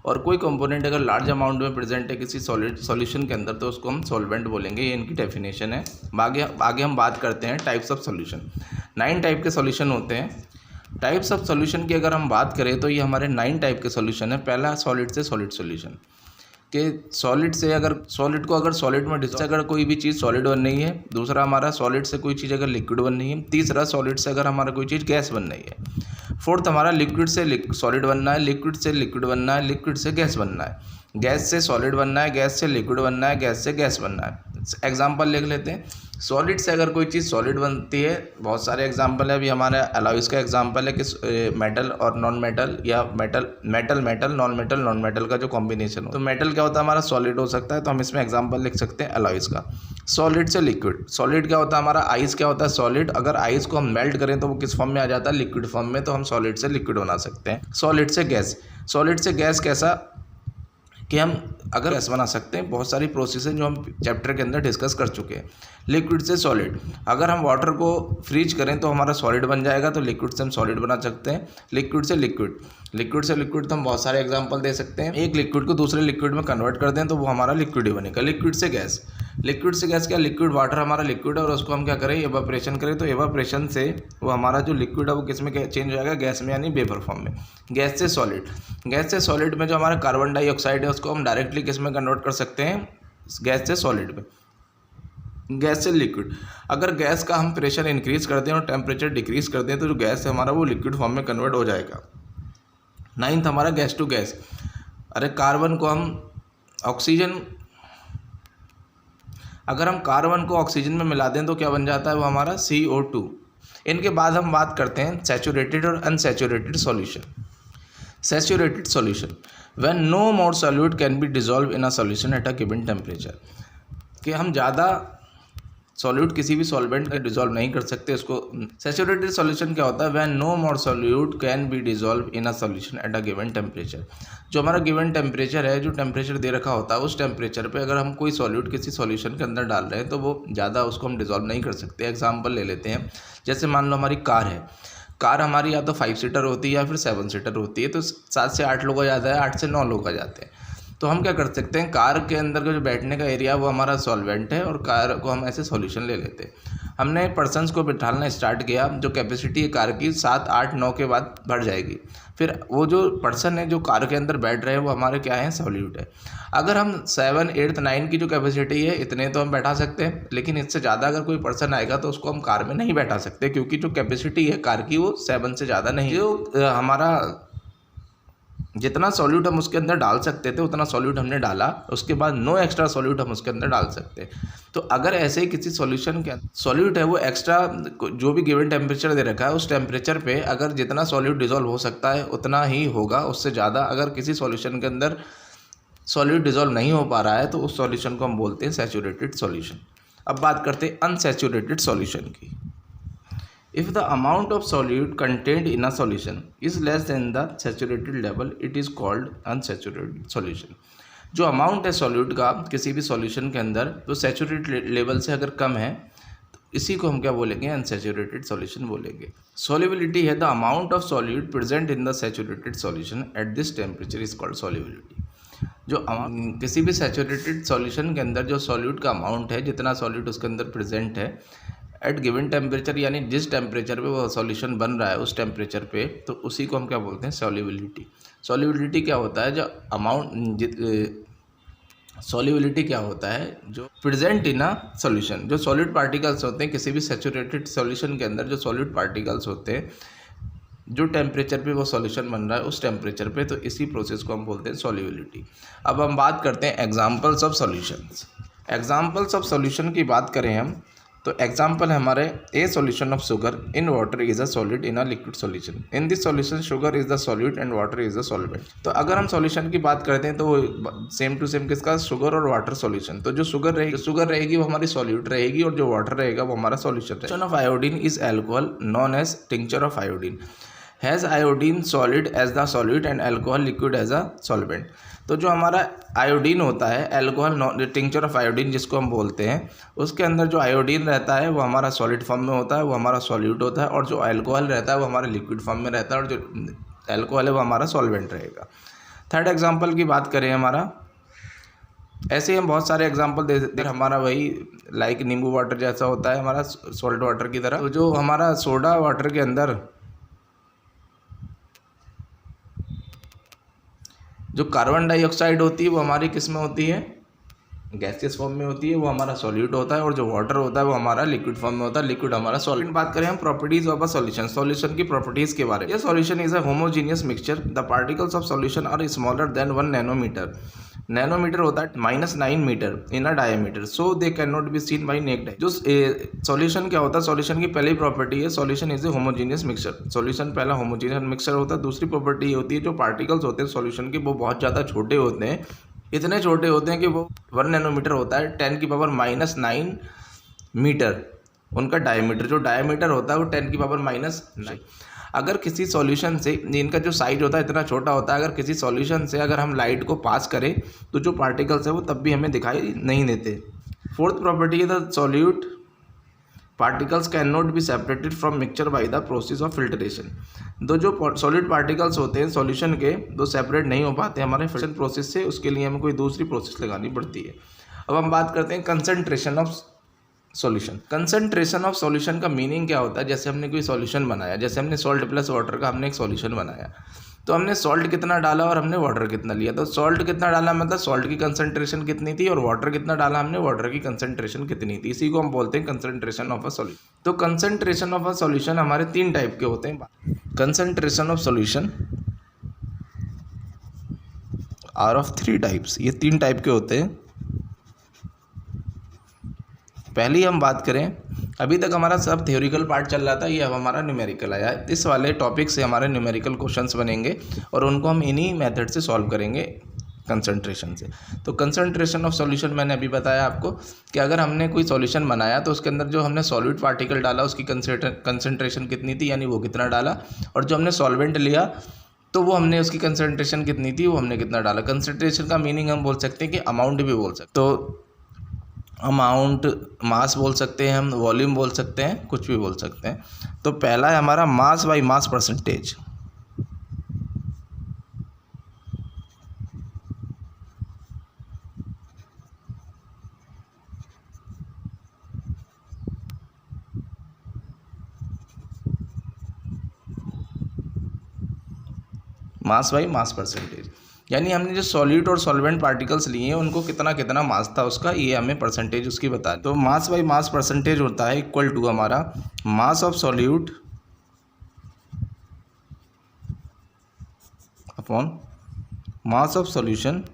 Speaker 1: और कोई कंपोनेंट अगर लार्ज अमाउंट में प्रेजेंट है किसी सॉल्यूशन के अंदर तो उसको हम सॉल्वेंट बोलेंगे। ये इनकी डेफिनेशन है। आगे हम बात करते हैं टाइप्स ऑफ सॉल्यूशन। 9 टाइप के सॉल्यूशन होते हैं। टाइप्स ऑफ सॉल्यूशन की अगर हम बात करें तो ये हमारे 9 टाइप के सॉल्यूशन है। पहला सॉलिड से सॉलिड सॉल्यूशन कि सॉलिड से अगर सॉलिड को अगर सॉलिड में अगर कोई भी चीज़ सॉलिड बन रही है। दूसरा हमारा सॉलिड से कोई चीज़ अगर लिक्विड बन रही है। तीसरा सॉलिड से अगर हमारा कोई चीज़ गैस बन रही है। फोर्थ हमारा लिक्विड से सॉलिड बनना है, लिक्विड से लिक्विड बनना है, लिक्विड से गैस बनना है, गैस से सॉलिड बनना है, गैस से लिक्विड बनना है, गैस से गैस बनना है। एग्जाम्पल लिख लेते हैं। सॉलिड से अगर कोई चीज़ सॉलिड बनती है, बहुत सारे एग्जाम्पल है। अभी हमारे अलॉयज़ का एग्जाम्पल है कि मेटल और नॉन मेटल या मेटल नॉन मेटल का जो कॉम्बिनेशन हो। तो मेटल क्या होता है, हमारा सॉलिड हो सकता है, तो हम इसमें एग्जाम्पल लिख सकते हैं अलॉयज़ का। सॉलिड से लिक्विड, सॉलिड क्या होता है हमारा, आइस क्या होता है सॉलिड। अगर आइस को हम मेल्ट करें तो वो किस फॉर्म में आ जाता है, लिक्विड फॉर्म में, तो हम सॉलिड से लिक्विड बना सकते हैं। सॉलिड से गैस, सॉलिड से गैस कैसा कि हम अगर गैस बना सकते हैं। बहुत सारी प्रोसेस हैं जो हम चैप्टर के अंदर डिस्कस कर चुके हैं। लिक्विड से सॉलिड, अगर हम वाटर को फ्रीज करें तो हमारा सॉलिड बन जाएगा, तो लिक्विड से हम सॉलिड बना सकते हैं। लिक्विड से लिक्विड, लिक्विड से लिक्विड तो हम बहुत सारे एग्जांपल दे सकते हैं। एक लिक्विड को दूसरे लिक्विड में कन्वर्ट कर दें तो वो हमारा लिक्विड ही बनेगा। लिक्विड से गैस, लिक्विड से गैस क्या, लिक्विड वाटर हमारा लिक्विड है और उसको हम क्या करें, एवापोरेशन करें, तो एवापोरेशन से वो हमारा जो लिक्विड है वो किस में चेंज हो जाएगा, गैस में, यानी वेपर फॉर्म में। गैस से सॉलिड, गैस से सॉलिड में जो हमारा कार्बन डाइऑक्साइड है उसको हम डायरेक्टली किस में कन्वर्ट कर सकते हैं, गैस से सॉलिड में, गैस से लिक्विड। अगर गैस का हम प्रेशर इंक्रीज कर दें और टेम्परेचर डिक्रीज कर दें तो जो गैस है हमारा वो लिक्विड फॉर्म में कन्वर्ट हो जाएगा। 9th हमारा गैस टू गैस। अरे कार्बन को हम ऑक्सीजन, अगर हम कार्बन को ऑक्सीजन में मिला दें तो क्या बन जाता है वो हमारा CO2। इनके बाद हम बात करते हैं सैचुरेटेड और unsaturated solution. Saturated solution, when no more solute can be dissolve in a solution at a given temperature, कि हम ज़्यादा सॉल्यूट किसी भी सॉल्वेंट का डिजॉल्व नहीं कर सकते इसको। सैचुरेटेड सॉल्यूशन क्या होता है, when no more solute can be dissolve in a solution at a given temperature. जो हमारा गिवन टेम्परेचर है, जो टेम्परेचर दे रखा होता है, उस टेम्परेचर पे अगर हम कोई सॉल्यूट किसी सॉल्यूशन के अंदर डाल रहे हैं तो वो ज़्यादा उसको हम डिजॉल्व नहीं कर सकते। एग्जाम्पल ले लेते हैं, जैसे मान लो हमारी कार है, कार हमारी या तो 5 सीटर होती है या फिर 7 सीटर होती है, तो 7 से 8 लोग आ जाता है, 8 से 9 लोग आ जाते हैं। तो हम क्या कर सकते हैं, कार के अंदर का जो बैठने का एरिया वो हमारा सॉल्वेंट है और कार को हम ऐसे सॉल्यूशन ले लेते हैं। हमने पर्सन्स को बिठाना स्टार्ट किया, जो कैपेसिटी है कार की 7, 8, 9 के बाद बढ़ जाएगी। फिर वो जो पर्सन है जो कार के अंदर बैठ रहे हैं वो हमारे क्या है, सॉल्यूट है। अगर हम 7, 8, 9 की जो कैपेसिटी है इतने तो हम बैठा सकते हैं, लेकिन इससे ज़्यादा अगर कोई पर्सन आएगा तो उसको हम कार में नहीं बैठा सकते, क्योंकि जो कैपेसिटी है कार की वो 7 से ज़्यादा नहीं। जो हमारा जितना सॉल्यूट हम उसके अंदर डाल सकते थे उतना सॉल्यूट हमने डाला, उसके बाद नो एक्स्ट्रा सॉल्यूट हम उसके अंदर डाल सकते हैं। तो अगर ऐसे ही किसी सॉल्यूशन के सॉल्यूट है वो एक्स्ट्रा जो भी गिवन टेम्परेचर दे रखा है उस टेम्परेचर पे अगर जितना सॉल्यूट डिजॉल्व हो सकता है उतना ही होगा, उससे ज़्यादा अगर किसी सॉल्यूशन के अंदर सॉल्यूट डिजॉल्व नहीं हो पा रहा है तो उस सॉल्यूशन को हम बोलते हैं सैचुरेटेड सॉल्यूशन। अब बात करते हैं अनसैचुरेटेड सॉल्यूशन की। If the amount of solute contained in a solution is less than the saturated level, it is called unsaturated solution। जो अमाउंट है सॉल्यूट का किसी भी सॉल्यूशन के अंदर तो सैचुरेटेड लेवल से अगर कम है तो इसी को हम क्या बोलेंगे, अनसैचुरेटेड सॉल्यूशन बोलेंगे। सॉल्युबिलिटी है the amount of solute present in the saturated solution at this temperature is called solubility. जो किसी भी सैचुरेटेड सॉल्यूशन के अंदर जो सॉल्यूट का अमाउंट है, जितना सॉल्यूट उसके अंदर प्रेजेंट है एट गिवन टेम्परेचर, यानी जिस टेम्परेचर पे वो सॉल्यूशन बन रहा है उस टेम्परेचर पे, तो उसी को हम क्या बोलते हैं, सॉल्युबिलिटी। सॉल्युबिलिटी क्या होता है, जो अमाउंट सॉल्युबिलिटी क्या होता है, जो प्रेजेंट इन अ सॉल्यूशन, जो सॉलिड पार्टिकल्स होते हैं किसी भी सैचुरेटेड सॉल्यूशन के अंदर, जो सॉलिड पार्टिकल्स होते हैं जो टेम्परेचर पे वो सॉल्यूशन बन रहा है उस टेम्परेचर पे, तो इसी प्रोसेस को हम बोलते हैं सॉल्युबिलिटी। अब हम बात करते हैं examples of solutions. Examples of solution की बात करें हम तो एग्जाम्पल है हमारे, ए solution of sugar in water is a solid in a liquid solution. In this solution sugar is the solute and water is the solvent. तो अगर हम सॉल्यूशन की बात करते हैं तो सेम टू सेम किसका, शुगर और वाटर सॉल्यूशन। तो जो शुगर रहेगी वो हमारी सॉल्यूट रहेगी और जो वाटर रहेगा वो हमारा सॉल्यूशन रहेगा। Solution of iodine is alcohol known as tincture of iodine. Has iodine solid as the solute and alcohol liquid as a solvent. तो जो हमारा आयोडीन होता है, एल्कोहल टिंक्चर ऑफ आयोडीन जिसको हम बोलते हैं, उसके अंदर जो आयोडीन रहता है वो हमारा सॉलिड फॉर्म में होता है, वो हमारा सॉल्यूट होता है, और जो अल्कोहल रहता है वो हमारा लिक्विड फॉर्म में रहता है, और जो अल्कोहल है वो हमारा सॉल्वेंट रहेगा। थर्ड एग्जाम्पल की बात करें हमारा, ऐसे हम बहुत सारे एग्जाम्पल दे सकते हैं। हमारा वही लाइक नींबू वाटर जैसा होता है हमारा सॉल्ट वाटर की तरह। तो जो हमारा सोडा वाटर के अंदर जो कार्बन डाइऑक्साइड होती है वो हमारी किस में होती है, गैसियस फॉर्म में होती है, वो हमारा सॉल्यूट होता है, और जो वाटर होता है वो हमारा लिक्विड फॉर्म में होता है, लिक्विड हमारा सॉल्यूट। बात करें हम properties of a solution, solution की प्रॉपर्टीज के बारे में। ये solution is a homogeneous mixture, the particles of solution are smaller than 1 nanometer. Nanometer होता है -9 meter in a diameter, so they can not be seen by naked eye. जो solution क्या होता है, सॉल्यूशन की पहली प्रॉपर्टी है solution is a homogeneous mixture. Solution पहला होमोजीनियस मिक्सचर होता है। दूसरी प्रॉपर्टी ये होती है जो पार्टिकल्स होते हैं सॉल्यूशन के वो बहुत ज़्यादा छोटे होते हैं, इतने छोटे होते हैं कि वो 1 नैनोमीटर होता है, 10⁻⁹ मीटर उनका डायमीटर। जो डायमीटर होता है वो 10⁻⁹। अगर किसी सॉल्यूशन से, इनका जो साइज होता है इतना छोटा होता है, अगर किसी सॉल्यूशन से अगर हम लाइट को पास करें तो जो पार्टिकल्स है वो तब भी हमें दिखाई नहीं देते। फोर्थ प्रॉपर्टी है the solute particles can not be separated from mixture by the process of filtration. तो जो सॉलिड पार्टिकल्स होते हैं सॉल्यूशन के वो सेपरेट नहीं हो पाते हमारे फिल्ट्रेशन प्रोसेस से, उसके लिए हमें कोई दूसरी प्रोसेस लगानी पड़ती है। अब हम बात करते हैं concentration of solution. Concentration of solution का मीनिंग क्या होता है, जैसे हमने कोई सॉल्यूशन बनाया, जैसे हमने सॉल्ट प्लस वाटर का हमने एक सॉल्यूशन बनाया, तो हमने सॉल्ट कितना डाला और हमने वाटर कितना लिया। तो सॉल्ट कितना डाला मतलब सॉल्ट की कंसंट्रेशन कितनी थी, और वाटर कितना डाला हमने, वाटर की कंसंट्रेशन कितनी थी। इसी को हम बोलते हैं कंसंट्रेशन ऑफ अ सॉल्यूशन। तो कंसंट्रेशन ऑफ अ सॉल्यूशन हमारे 3 टाइप के होते हैं। Concentration of solution are of 3 types, ये 3 टाइप के होते हैं। पहली हम बात करें, अभी तक हमारा सब थ्योरिकल पार्ट चल रहा था, ये अब हमारा न्यूमेरिकल आया है। इस वाले टॉपिक से हमारे न्यूमेरिकल क्वेश्चंस बनेंगे और उनको हम इन्हीं मेथड से सॉल्व करेंगे कंसंट्रेशन से। तो कंसंट्रेशन ऑफ सॉल्यूशन मैंने अभी बताया आपको कि अगर हमने कोई सॉल्यूशन बनाया तो उसके अंदर जो हमने सॉल्यूट पार्टिकल डाला उसकी कंसंट्रेशन कितनी थी, यानी वो कितना डाला, और जो हमने सॉल्वेंट लिया तो वो हमने उसकी कंसंट्रेशन कितनी थी, वो हमने कितना डाला। कंसंट्रेशन का मीनिंग हम बोल सकते हैं कि अमाउंट भी बोल सकते हैं। तो अमाउंट, मास बोल सकते हैं हम, वॉल्यूम बोल सकते हैं, कुछ भी बोल सकते हैं। तो पहला है हमारा mass by mass percentage. Mass by mass percentage, यानी हमने जो सॉल्यूट और सॉल्वेंट पार्टिकल्स लिए हैं उनको कितना कितना मास था उसका, ये हमें परसेंटेज उसकी बता। तो मास बाई मास परसेंटेज होता है इक्वल टू हमारा मास of solute upon mass of solution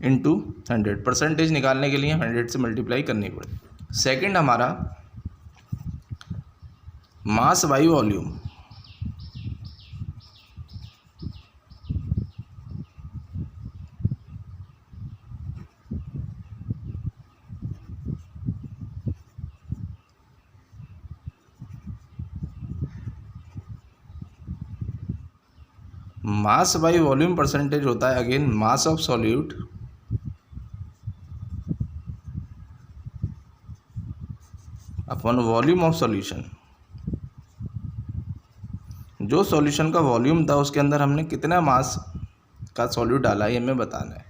Speaker 1: into 100। Percentage निकालने के लिए 100 से मल्टीप्लाई करनी पड़ेगी। सेकंड हमारा mass by volume. Mass by volume percentage होता है again mass of solute upon volume of solution. जो सॉल्यूशन का वॉल्यूम था उसके अंदर हमने कितना मास का सॉल्यूट डाला ये हमें बताना है,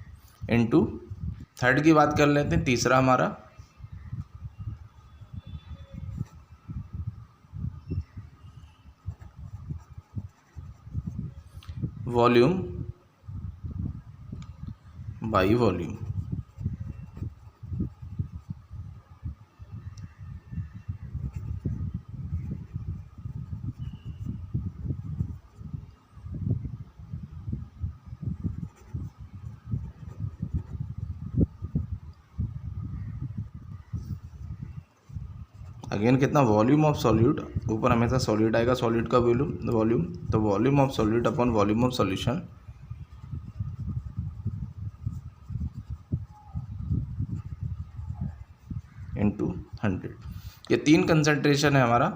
Speaker 1: इनटू। थर्ड की बात कर लेते हैं, तीसरा हमारा वॉल्यूम बाई वॉल्यूम। अगेन कितना, वॉल्यूम ऑफ सॉल्यूट, ऊपर हमेशा सॉल्यूट आएगा, सॉल्यूट का वॉल्यूम, तो volume of solute upon volume of solution into 100। ये 3 कंसंट्रेशन है हमारा।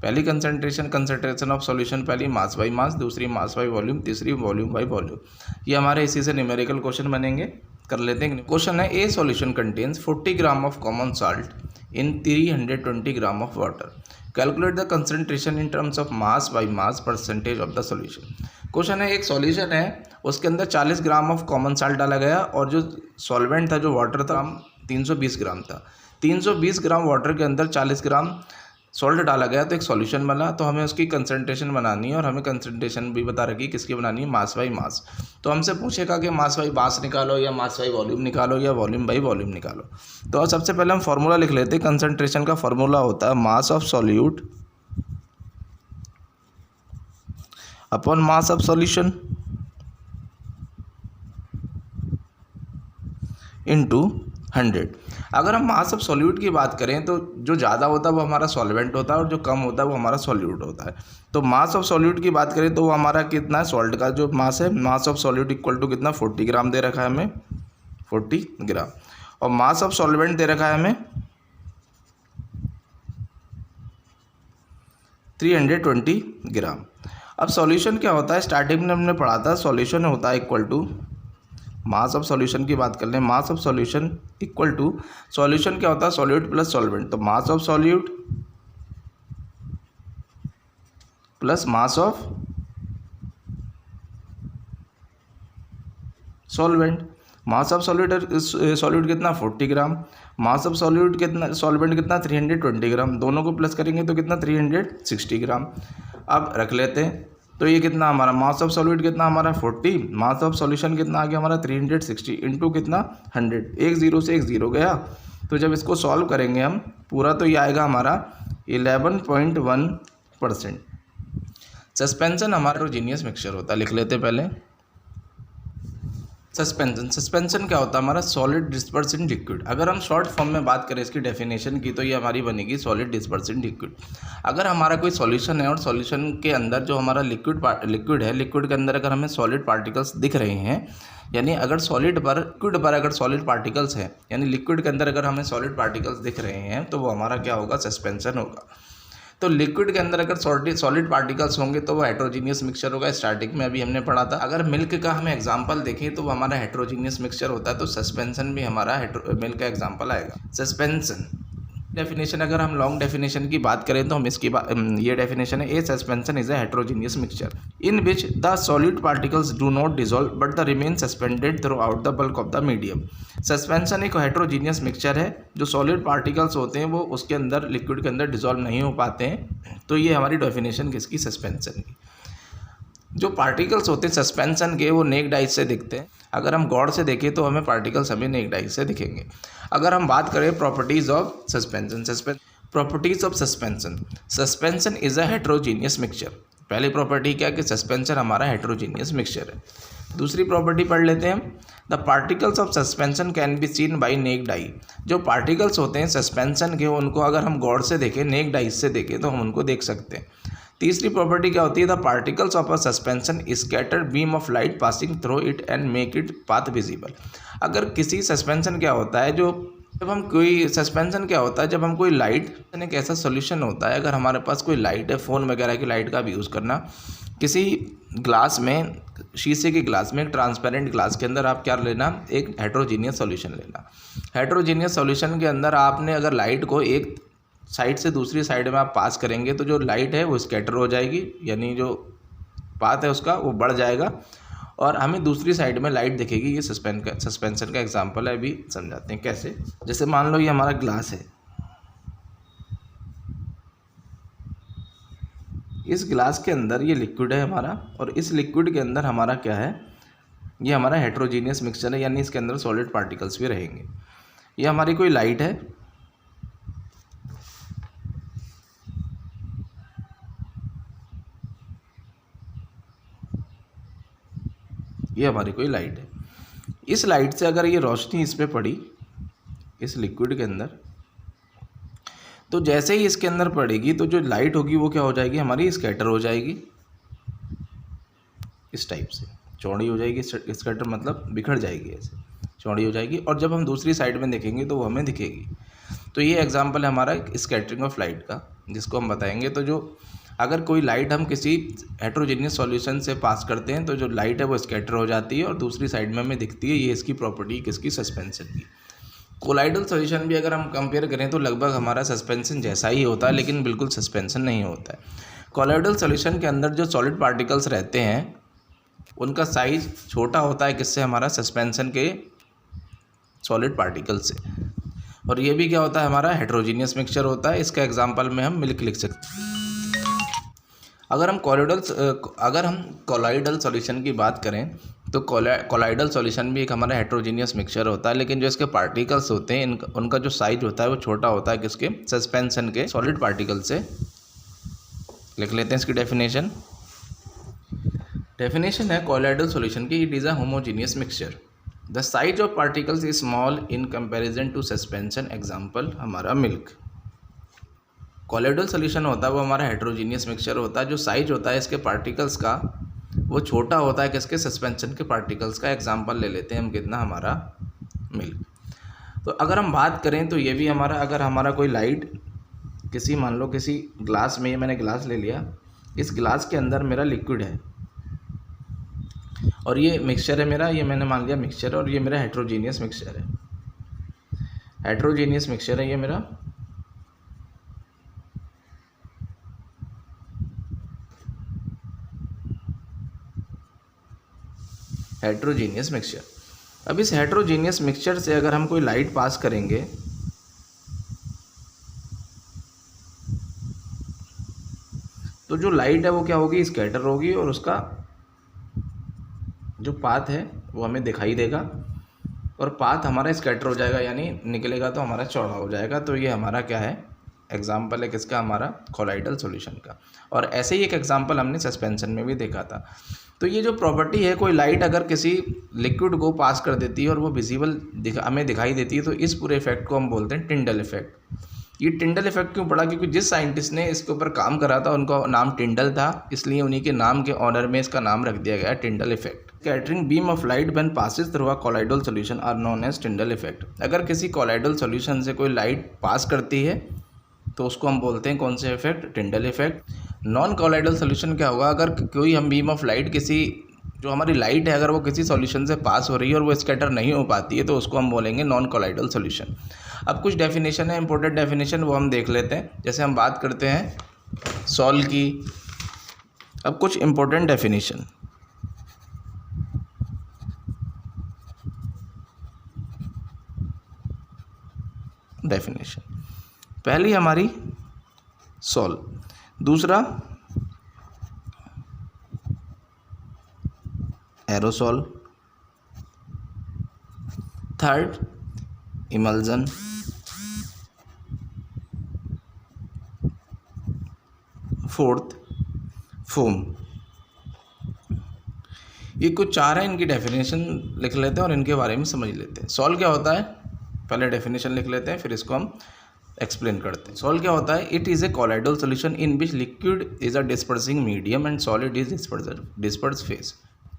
Speaker 1: पहली कंसंट्रेशन ऑफ सॉल्यूशन, पहली मास बाई मास, दूसरी मास बाई वॉल्यूम, तीसरी वॉल्यूम बाई वॉल्यूम। ये हमारे इसी से न्यूमेरिकल क्वेश्चन बनेंगे, कर लेते हैं। क्वेश्चन है, ए solution contains 40 gram of common salt in 320 gram of water. Calculate the concentration in terms of mass by mass percentage of the solution. Question है, एक सॉल्यूशन है उसके अंदर 40 ग्राम ऑफ कॉमन सॉल्ट डाला गया और जो सॉल्वेंट था, जो वाटर था, 320 ग्राम था। 320 ग्राम वाटर के अंदर 40 ग्राम सॉल्ट डाला गया तो एक सॉल्यूशन बना। तो हमें उसकी कंसंट्रेशन बनानी है और हमें कंसंट्रेशन भी बता रखी है किसकी बनानी है, मास बाई मास। तो हमसे पूछेगा कि मास बाई मास निकालो या मास बाई वॉल्यूम निकालो या वॉल्यूम बाई वॉल्यूम निकालो। तो सबसे पहले हम फार्मूला लिख लेते हैं। कंसंट्रेशन का फार्मूला होता है mass of solute upon mass of solution into 100। अगर हम मास ऑफ सॉल्यूट की बात करें तो जो ज़्यादा होता है वो हमारा सॉल्वेंट होता है और जो कम होता है वो हमारा सॉल्यूट होता है। तो मास ऑफ सॉल्यूट की बात करें तो वो हमारा कितना है, सॉल्ट का जो मास है, mass of solute equal to कितना, 40 ग्राम दे रखा है हमें, 40 ग्राम। और मास ऑफ सॉल्वेंट दे रखा है हमें 320 ग्राम। अब सॉल्यूशन क्या होता है, स्टार्टिंग में हमने पढ़ा था, सॉल्यूशन होता है equal to mass of solution की बात कर लें, mass of solution equal to, solution क्या होता है, सॉल्यूट प्लस सॉल्वेंट। तो mass of solute plus mass of solvent. Mass of solute कितना 40 ग्राम, मास ऑफ सॉल्यूट कितना, सॉल्वेंट कितना 320 ग्राम, दोनों को प्लस करेंगे तो कितना 360 ग्राम। अब रख लेते हैं, तो ये कितना हमारा मास ऑफ सॉल्यूट कितना हमारा 40, मास ऑफ सॉल्यूशन कितना आ गया हमारा 360 इंटू कितना 100, एक जीरो से एक जीरो गया। तो जब इसको सॉल्व करेंगे हम पूरा तो ये आएगा हमारा 11.1%। सस्पेंशन हमारा हेटेरोजीनियस मिक्सचर होता है, लिख लेते पहले। सस्पेंशन क्या होता है हमारा, सॉलिड डिस्पर्स इन लिक्विड। अगर हम शॉर्ट फॉर्म में बात करें इसकी डेफिनेशन की तो ये हमारी बनेगी सॉलिड डिस्पर्स इन लिक्विड। अगर हमारा कोई सॉल्यूशन है और सॉल्यूशन के अंदर जो हमारा लिक्विड है, लिक्विड के अंदर अगर हमें सॉलिड पार्टिकल्स दिख रहे हैं, यानी अगर लिक्विड पर अगर सॉलिड पार्टिकल्स हैं, यानी लिक्विड के अंदर अगर हमें सॉलिड पार्टिकल्स दिख रहे हैं तो वो हमारा क्या होगा, सस्पेंशन होगा। तो लिक्विड के अंदर अगर सॉलिड पार्टिकल्स होंगे तो वो हेटेरोजीनियस मिक्सचर होगा। स्टार्टिंग में अभी हमने पढ़ा था। अगर मिल्क का हमें एग्जांपल देखें तो वो हमारा हेटेरोजीनियस मिक्सचर होता है, तो सस्पेंशन भी हमारा मिल्क का एग्जांपल आएगा। सस्पेंशन डेफिनेशन, अगर हम लॉन्ग डेफिनेशन की बात करें तो हम इसकी ये डेफिनेशन है, a suspension is a heterogeneous mixture in which the solid particles do not dissolve but the remain suspended throughout the bulk of the medium. Suspension एक हेटेरोजीनियस मिक्सचर है, जो सॉलिड पार्टिकल्स होते हैं वो उसके अंदर liquid के अंदर डिसॉल्व नहीं हो पाते हैं। तो ये हमारी डेफिनेशन किसकी, सस्पेंशन की। जो पार्टिकल्स होते हैं सस्पेंशन के वो नेक्ड आइज से दिखते हैं। अगर हम गौर से देखें तो हमें पार्टिकल्स हमें नेक्ड आइज से दिखेंगे। अगर हम बात करें properties of suspension, properties of suspension is a heterogeneous mixture. पहली प्रॉपर्टी क्या है कि सस्पेंशन हमारा हेटेरोजीनियस मिक्सचर है। दूसरी प्रॉपर्टी पढ़ लेते हैं हम, the particles of suspension can be seen by naked eye. जो पार्टिकल्स होते हैं सस्पेंशन के उनको अगर हम गौर से देखें, नेक्ड आइज से देखें तो हम उनको देख सकते हैं। तीसरी प्रॉपर्टी क्या होती है, the particles of a suspension scattered beam of light passing through it and make it path visible. अगर किसी सस्पेंशन क्या होता है, जब हम कोई सस्पेंशन क्या होता है, जब हम कोई लाइट, एक ऐसा सॉल्यूशन होता है, अगर हमारे पास कोई लाइट है, फ़ोन वगैरह की लाइट का भी यूज़ करना, किसी ग्लास में, शीशे के ग्लास में, एक ट्रांसपेरेंट ग्लास के अंदर आप क्या लेना, एक हेटेरोजीनियस सॉल्यूशन लेना। हेटेरोजीनियस सॉल्यूशन के अंदर आपने अगर लाइट को एक साइड से दूसरी साइड में आप पास करेंगे तो जो लाइट है वो स्कैटर हो जाएगी, यानी जो पाथ है उसका वो बढ़ जाएगा और हमें दूसरी साइड में लाइट दिखेगी। ये सस्पेंशन का एग्जांपल है, अभी समझाते हैं कैसे। जैसे मान लो ये हमारा ग्लास है, इस ग्लास के अंदर ये लिक्विड है हमारा, और इस लिक्विड के अंदर हमारा क्या है, ये हमारा हेटेरोजीनियस मिक्सचर है, यानी इसके अंदर सॉलिड पार्टिकल्स भी रहेंगे। ये हमारी कोई लाइट है, ये हमारी कोई लाइट है। इस लाइट से अगर ये रोशनी इस पे पड़ी, इस लिक्विड के अंदर, तो जैसे ही इसके अंदर पड़ेगी तो जो लाइट होगी वो क्या हो जाएगी, हमारी स्कैटर हो जाएगी, इस टाइप से चौड़ी हो जाएगी। स्कैटर मतलब बिखर जाएगी, ऐसे चौड़ी हो जाएगी, और जब हम दूसरी साइड में देखेंगे तो वो हमें दिखेगी। तो ये एग्जांपल है हमारा स्कैटरिंग ऑफ लाइट का, जिसको हम बताएंगे। तो जो अगर कोई लाइट हम किसी हेटेरोजीनियस सॉल्यूशन से पास करते हैं तो जो लाइट है वो स्कैटर हो जाती है और दूसरी साइड में हमें दिखती है। ये इसकी प्रॉपर्टी किसकी, सस्पेंशन की। कोलाइडल सॉल्यूशन भी अगर हम कंपेयर करें तो लगभग हमारा सस्पेंशन जैसा ही होता है, लेकिन बिल्कुल सस्पेंशन नहीं होता है। कोलाइडल सॉल्यूशन के अंदर जो सॉलिड पार्टिकल्स रहते हैं उनका साइज छोटा होता है, किससे, हमारा सस्पेंशन के सॉलिड पार्टिकल से। और ये भी क्या होता है, हमारा हेटेरोजीनियस मिक्सचर होता है। इसका एग्जांपल में हम मिल्क लिख सकते हैं। अगर हम कोलाइडल सॉल्यूशन की बात करें तो कोलाइडल सॉल्यूशन भी एक हमारा हेटेरोजीनियस मिक्सचर होता है, लेकिन जो इसके पार्टिकल्स होते हैं उनका जो साइज होता है वो छोटा होता है, किसके, सस्पेंशन के सॉलिड पार्टिकल से। लिख लेते हैं इसकी डेफिनेशन। डेफिनेशन है कोलाइडल सॉल्यूशन की, it is a homogeneous mixture, the size of particles is small in comparison to suspension. Example हमारा मिल्क। कोलाइडल सॉल्यूशन होता है वो हमारा हेटेरोजीनियस मिक्सचर होता है, जो साइज होता है इसके पार्टिकल्स का वो छोटा होता है, किसके, सस्पेंशन के पार्टिकल्स का। एग्जांपल ले लेते हैं हम, कितना, हमारा मिल्क। तो अगर हम बात करें तो ये भी हमारा, अगर हमारा कोई लाइट किसी, मान लो किसी ग्लास में, ये मैंने ग्लास ले लिया, इस ग्लास के अंदर मेरा लिक्विड है और ये मिक्सचर है मेरा, ये मैंने मान लिया मिक्सचर, और ये मेरा हेटेरोजीनियस मिक्सचर है। हेटेरोजीनियस मिक्सचर है ये मेरा। Heterogeneous mixture. अब इस हेट्रोजीनियस मिक्सचर से अगर हम कोई लाइट पास करेंगे तो जो लाइट है वो क्या होगी, स्कैटर होगी और उसका जो पाथ है वो हमें दिखाई देगा और पाथ हमारा स्कैटर हो जाएगा, यानी निकलेगा तो हमारा चौड़ा हो जाएगा। तो ये हमारा क्या है, एग्जाम्पल है किसका, हमारा कोलाइडल सॉल्यूशन का। और ऐसे ही एक एग्जाम्पल हमने सस्पेंशन में भी देखा था। तो ये जो प्रॉपर्टी है, कोई लाइट अगर किसी लिक्विड को पास कर देती है और वो विजिबल हमें दिखाई देती है, तो इस पूरे इफेक्ट को हम बोलते हैं टिंडल इफेक्ट। ये टिंडल इफेक्ट क्यों पड़ा, क्योंकि जिस साइंटिस्ट ने इसके ऊपर काम करा था उनका नाम टिंडल था, इसलिए उन्हीं के नाम के ऑनर में इसका नाम रख दिया गया Tyndall effect. Scattering beam of light when passes through a colloidal solution are known as Tyndall effect. अगर किसी कोलाइडल सॉल्यूशन से कोई लाइट पास करती है तो उसको हम बोलते हैं कौन से effect, Tyndall effect. Non colloidal solution क्या होगा, अगर कोई हम बीम ऑफ लाइट किसी, जो हमारी लाइट है अगर वो किसी सॉल्यूशन से पास हो रही है और वो स्कैटर नहीं हो पाती है तो उसको हम बोलेंगे नॉन कोलाइडल सॉल्यूशन। अब कुछ डेफिनेशन है, इंपॉर्टेंट डेफिनेशन, वो हम देख लेते हैं। जैसे हम बात करते हैं सॉल की, अब कुछ इंपॉर्टेंट डेफिनेशन। पहली हमारी सॉल, दूसरा aerosol, third emulsion, fourth foam. ये कुछ चार है, इनकी डेफिनेशन लिख लेते हैं और इनके बारे में समझ लेते हैं। सॉल क्या होता है, पहले डेफिनेशन लिख लेते हैं फिर इसको हम एक्सप्लेन करते हैं। सॉल क्या होता है, it is a colloidal solution in which liquid is a dispersing medium and solid is disperse phase.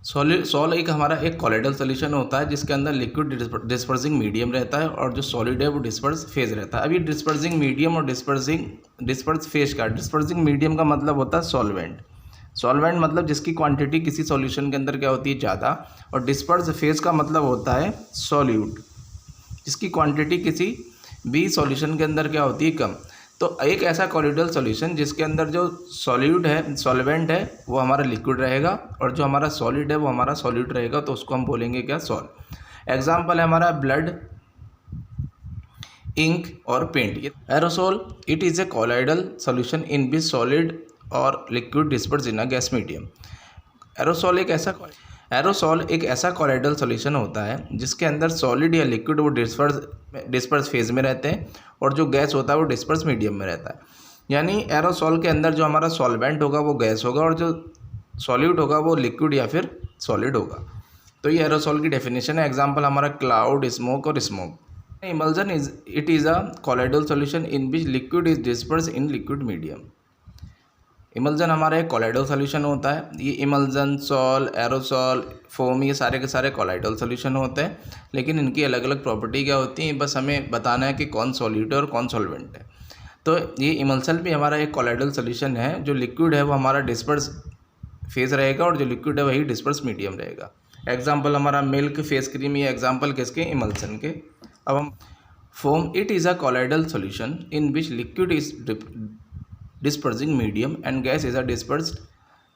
Speaker 1: Sol एक हमारा एक कोलाइडल सॉल्यूशन होता है जिसके अंदर लिक्विड डिस्पर्सिंग मीडियम रहता है और जो सॉलिड है वो डिस्पर्स फेज रहता है। अभी डिस्पर्सिंग मीडियम और डिस्पर्स फेज का, डिस्पर्सिंग मीडियम का मतलब होता है सॉल्वेंट। सॉल्वेंट मतलब जिसकी क्वांटिटी किसी सॉल्यूशन के अंदर क्या होती है, ज़्यादा, और डिस्पर्स फेज का मतलब होता है सॉल्यूट, जिसकी क्वांटिटी किसी भी सॉल्यूशन के अंदर क्या होती है, कम। तो एक ऐसा कोलाइडल सॉल्यूशन जिसके अंदर जो सॉल्यूट है, सॉल्वेंट है, वो हमारा लिक्विड रहेगा और जो हमारा सॉलिड है वो हमारा सॉल्यूट रहेगा, तो उसको हम बोलेंगे क्या, सॉल। एग्जाम्पल है हमारा ब्लड, इंक और paint. Aerosol, it is a colloidal solution in which solid or liquid disperse in a gas medium. Aerosol एक ऐसा कोलाइडल सॉल्यूशन होता है जिसके अंदर सॉलिड या लिक्विड वो डिस्पर्स फेज में रहते हैं और जो गैस होता है वो डिस्पर्स मीडियम में रहता है। यानी एरोसोल के अंदर जो हमारा सॉल्वेंट होगा वो गैस होगा और जो सॉल्यूट होगा वो लिक्विड या फिर सॉलिड होगा। तो ये एरोसोल की डेफिनेशन है। एग्जाम्पल हमारा क्लाउड, स्मोक और smoke. Emulsion it is a colloidal solution in which liquid is disperse in liquid medium. Emulsion हमारा एक कोलाइडल सॉल्यूशन होता है। ये इमल्जन, सॉल, एरोसॉल, फोम, ये सारे के सारे कोलाइडल सॉल्यूशन होते हैं, लेकिन इनकी अलग अलग प्रॉपर्टी क्या होती हैं, बस हमें बताना है कि कौन सॉल्यूट है और कौन सॉल्वेंट है। तो ये इमल्सन भी हमारा एक कोलाइडल सॉल्यूशन है। जो लिक्विड है वो हमारा डिस्पर्स फेज रहेगा और जो लिक्विड है वही डिस्पर्स मीडियम रहेगा। एग्जाम्पल हमारा मिल्क, फेस क्रीम, ये एग्जाम्पल किसके, इमल्सन के। अब हम foam, it is a colloidal solution in which liquid is dispersing medium and gas is a dispersed.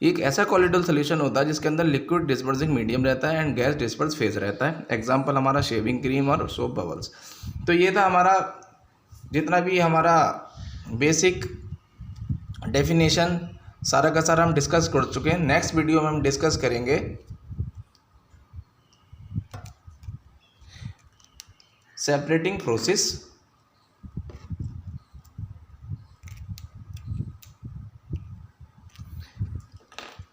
Speaker 1: एक ऐसा कोलाइडल सॉल्यूशन होता है जिसके अंदर लिक्विड डिस्पर्सिंग मीडियम रहता है एंड गैस डिस्पर्स फेज रहता है। एग्जाम्पल हमारा शेविंग क्रीम और सोप बबल्स। तो ये था हमारा जितना भी हमारा बेसिक डेफिनेशन, सारा का सारा हम डिस्कस कर चुके हैं। नेक्स्ट वीडियो में हम डिस्कस करेंगे सेपरेटिंग प्रोसेस।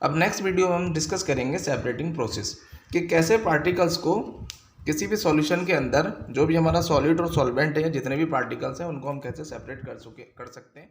Speaker 1: अब नेक्स्ट वीडियो में हम डिस्कस करेंगे सेपरेटिंग प्रोसेस, कि कैसे पार्टिकल्स को किसी भी सॉल्यूशन के अंदर जो भी हमारा सॉलिड और सॉल्वेंट है, जितने भी पार्टिकल्स हैं उनको हम कैसे सेपरेट कर सकते हैं।